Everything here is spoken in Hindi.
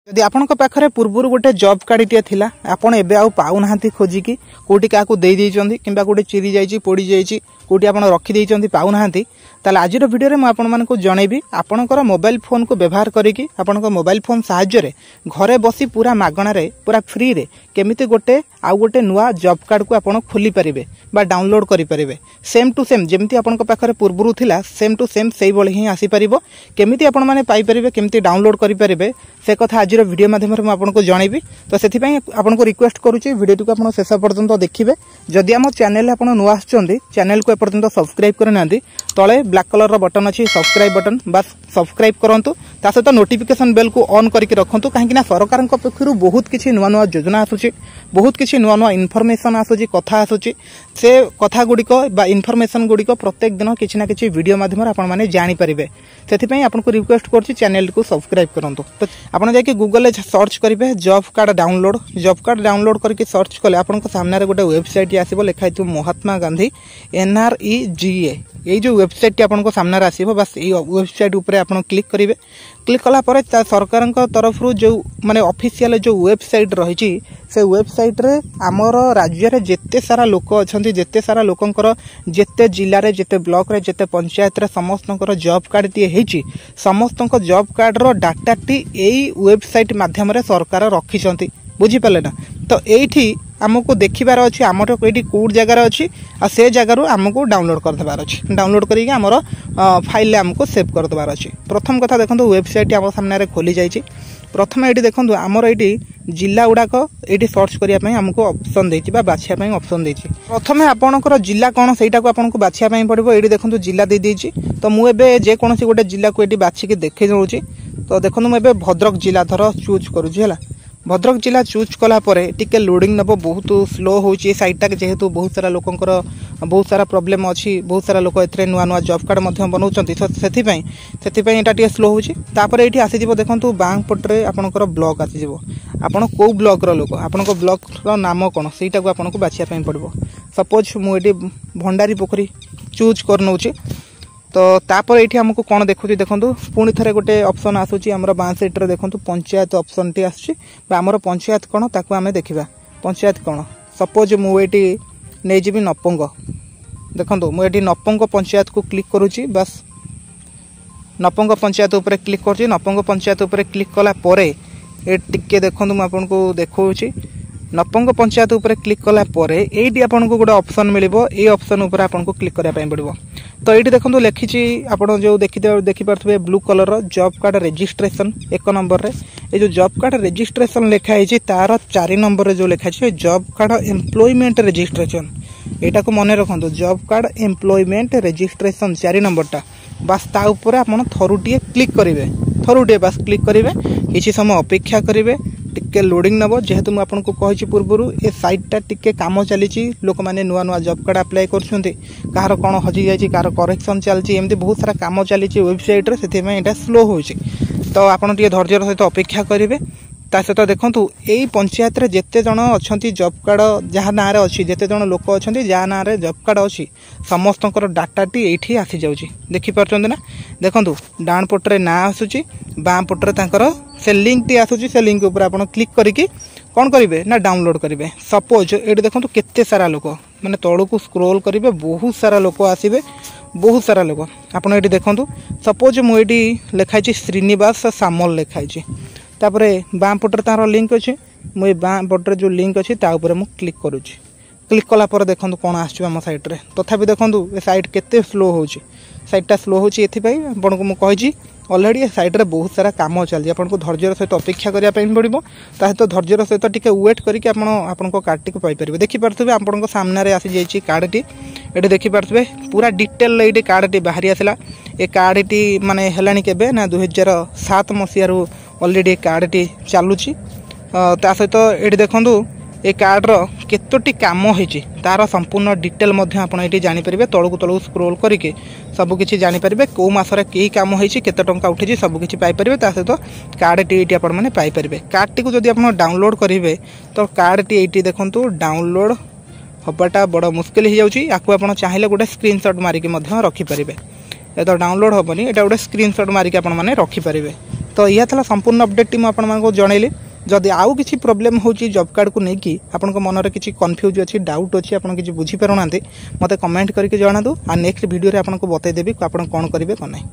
जदि आपनक पाखरे पूर्व गोटे जॉब कार्ड थिला आपण एबे आउ पाउनाहांती खोजिकी कोटी काकू देई देइचंदी किंबा कोटी चिरी जाईची पोड़ी जाईची कोटी आपण रखी देइचंदी पाउनाहांती ताले आजिर वीडियो रे म आपण मानकु जणेबी आपनकर मोबाइल फोन को व्यवहार करिकी आपनकर मोबाइल फोन सहाय्य रे घरे बसी पूरा मागणा रे पूरा फ्री रे केमिति गोटे आउ गोटे नुवा जॉब कार्ड को आपण खोली परिबे बा डाउनलोड करि परिबे सेम टू सेम जेमति आपनक पाखरे पूर्वरु थिला सेम टू सेम सेई बळी ही आसी परिबो केमिति आपण माने पाई परिबे केमिति डाउनलोड करि परिबे से कथा आजिर वीडियो माध्यम रे म आपनको जणेबी तो सेथि पई आपनको रिक्वेस्ट करूची वीडियो को आपण शेष पर्यंत देखिबे जदि हम चैनल आपण नुवा आछंदी चैनल को पर्यंत सब्सक्राइब करनांदी तळे ब्लैक कलर रो बटन अछि सब्सक्राइब बटन बस सब्सक्राइब करंतु ता सहित नोटिफिकेशन बेल को ऑन करके रखंतु काहे कि ना सरकार को पक्षरु बहुत किछि नुवा नुवा योजना आसुची बहुत किछि नुवा नुवा इन्फॉर्मेशन आसुची कथा आसुची से कथा गुडिको बा इन्फॉर्मेशन गुडिको प्रत्येक दिन किछि ना किछि वीडियो माध्यम रे आपण माने जानि परिबे सेथि पई आपनको रिक्वेस्ट करछि चैनल को सब्सक्राइब करंतु तो आपण जाके गूगल ले सर्च करिवे जॉब कार्ड डाउनलोड करके सर्च कले आपन को सामने रे गोटे वेबसाइट आसीबो लिखाइ तु महात्मा गांधी NREGA ये जो वेबसाइट टी आपन को सामने रे आसीबो बस ए वेबसाइट ऊपर आपन क्लिक करिवे क्लिक कला परे सरकार तरफ जो माने ऑफिशियल जो वेबसाइट रही से वेबसाइट रे आमर राज्य रे जेते सारा लोक अछंती जेते सारा लोकंकर जेते जिल्ला रे जेते ब्लॉक रे जेते पंचायत रे समस्तंकर जॉब कार्ड टी हेची समस्तंक जॉब कार्ड रो डाटा टी एई वेबसाइट माध्यम रे सरकार रखिसंती बुझी पाले ना तो एठी हमको देखिबार अछि हमर कोइडी कोड जगह रे अछि आ से जगह रो हमको डाउनलोड कर देबार अछि डाउनलोड करी के हमर फाइल ले हमको सेव कर देबार अछि प्रथम कथा देखंतु वेबसाइट हमर सामने रे खोली जाईछि प्रथम एठी देखंतु हमर एठी जिल्ला उडाक एठी सर्च करिया पई हमको ऑप्शन देछि बा बाछिया पई ऑप्शन देछि प्रथमे आपनकर जिल्ला कोन सेटा को आपनको बाछिया पई पड़िबो एठी देखंतु जिल्ला दे देछि तो मु एबे जे कोनसी गोटे जिल्ला को एठी बाछि के देखै दउछि तो देखंतु मु एबे भद्रक जिल्ला धर चूज करूछि हला भद्रक जिला चूज कला परे टिके लोडिंग नबो बहुत स्लो होची साइट टाक जेहेतु बहुत सारा लोकंकर बहुत सारा प्रॉब्लम अछि बहुत सारा लोक एथरे नुवा नुवा जॉब कार्ड मध्य बनाउचंती सेथि पई एटा टिके स्लो होची तापर एठी आसी जिवो देखंतु बांग पटरे आपनकर ब्लॉक आसी जिवो आपण को ब्लॉक रो लोक आपनको ब्लॉक रो नाम कोन सेटा को आपनको बाछिया पई पड़बो सपोज मु एठी भंडारी पोखरी चूज करनौची तो तापर एठी हमको कोन देखुची देखंतु पुनी थरे गोटे ऑप्शन आसुची हमर बां साइड रे देखंतु पंचायत ऑप्शन टी आसुची बा हमर पंचायत कोन ताकू हमें देखिबा पंचायत कोन सपोज मु एठी नै जिबी नपंग देखंतु मु एठी नपंग पंचायत को क्लिक करूची बस नपंग पंचायत ऊपर क्लिक करची नपंग पंचायत ऊपर क्लिक कला परे ए टिके देखंतु म आपन को देखौची नपंग पंचायत ऊपर क्लिक कला परे एठी आपन को गोटे ऑप्शन मिलिबो ए ऑप्शन ऊपर आपन को क्लिक करिया पई पड़िबो तो ये देखो लिखी आपड़ जो देखी पारे blue collar job card registration 1 number रे ये जो जॉब कार्ड रजिस्ट्रेशन लिखाई तार 4 नंबर रे जो लिखाई जॉब कार्ड एम्प्लॉयमेंट रजिस्ट्रेशन एटा को मन रखो job card employment registration 4 number टा बस ता ऊपर आपन थरुटिए क्लिक करेंगे थरुटिए बस क्लिक करेंगे किसी समय अपेक्षा करेंगे टिके लोडिंग नबो जेहेतु मु आपन को कहिछि पूर्वरु ए साइट टा टिके काम चलीछि लोक माने नुवा नुवा जॉब कार्ड अप्लाई करछुंती कार कोन हजि जायछि कार करेक्शन चलछि एमती बहुत सारा काम चलीछि वेबसाइट रे सेति में एटा स्लो होछि तो आपन टिके धैर्यर सहित अपेक्षा करिवे ता सहित देखंतु एई पंचायत रे जेते जण अछंती जॉब कार्ड जहा ना रे अछि जेते जण लोक अछंती जहा ना रे जॉब कार्ड अछि समस्तकर डाटा टी एठी आसी जाउछि देखि परचंद ना देखंतु डान पटरे ना आसुछि बाम पटरे तांकर से लिंक टी आसुछि से लिंक ऊपर आपण क्लिक करिकि कोन करिवे ना डाउनलोड करिवे सपोज एठी देखंतु केते सारा लोक माने तळो को स्क्रॉल करिवे बहुत सारा लोक आसीबे बहुत सारा लोक आपण एठी देखंतु सपोज मु एठी लिखाइ छि श्रीनिवास सामल लिखाइ छि तापरे बाम पटरे तार लिंक अछि मु बाम पटरे जो लिंक अछि ता ऊपर मु क्लिक करूछि क्लिक कला पर देखंतु कोन आछिबा हम साइट रे तथापि देखंतु ए साइट केते स्लो होछि साइट स्लो होछि एथि पई आपण को मु कहि ऑलरेडी साइट रे बहुत सारा काम चलछि आपण को धैर्यर सहित अपेक्षा करिया पई पड़िबो ता तो धैर्यर सहित टिके वेट करिके आपण को कार्ड टिके पाई परिबे देखि परथबे आपण को सामने रे आसी जाईछि कार्ड टी एठी देखि परथबे पूरा डिटेल एठी कार्ड टी बाहरी आसिला ए कार्ड टी माने हेलानी केबे ना 2007 मसिया रु ऑलरेडी कार्ड टी चालुछि ता सहित एठी देखंतु ए कार्ड रो केतोटी काम होइछि तार संपूर्ण डिटेल मध्य आपण एठी जानि परिबे तळकु तळकु स्क्रॉल करिके सब किछि जानि परिबे को मासरे के काम होइछि केते टंका उठिछि सब किछि पाई परिबे ता सहित कार्ड टी एठी आपण माने पाई परिबे कार्ड टी को जदि आपण डाउनलोड करिवे तो कार्ड टी एठी देखंतु डाउनलोड हबाटा बड़ मुश्किल हो जाउछि आकु आपण चाहिले गोटे स्क्रीनशॉट मारिके मध्य रखि परिबे ए तो डाउनलोड होबनी एटा गोटे स्क्रीनशॉट मारिके आपण माने रखि परिबे तो यह था संपूर्ण अपडेट मुझे जनइली जदि आउ किसी प्रोब्लेम होची जॉब कार्ड को लेकिन आपन मन में किसी कन्फ्यूज अच्छी डाउट अच्छी आप किसी बुझीपार ना मत कमेंट करके जनातु आ नेक्स्ट वीडियो रे आपन को बतईदेवी आप कौन करेंगे कौन नहीं।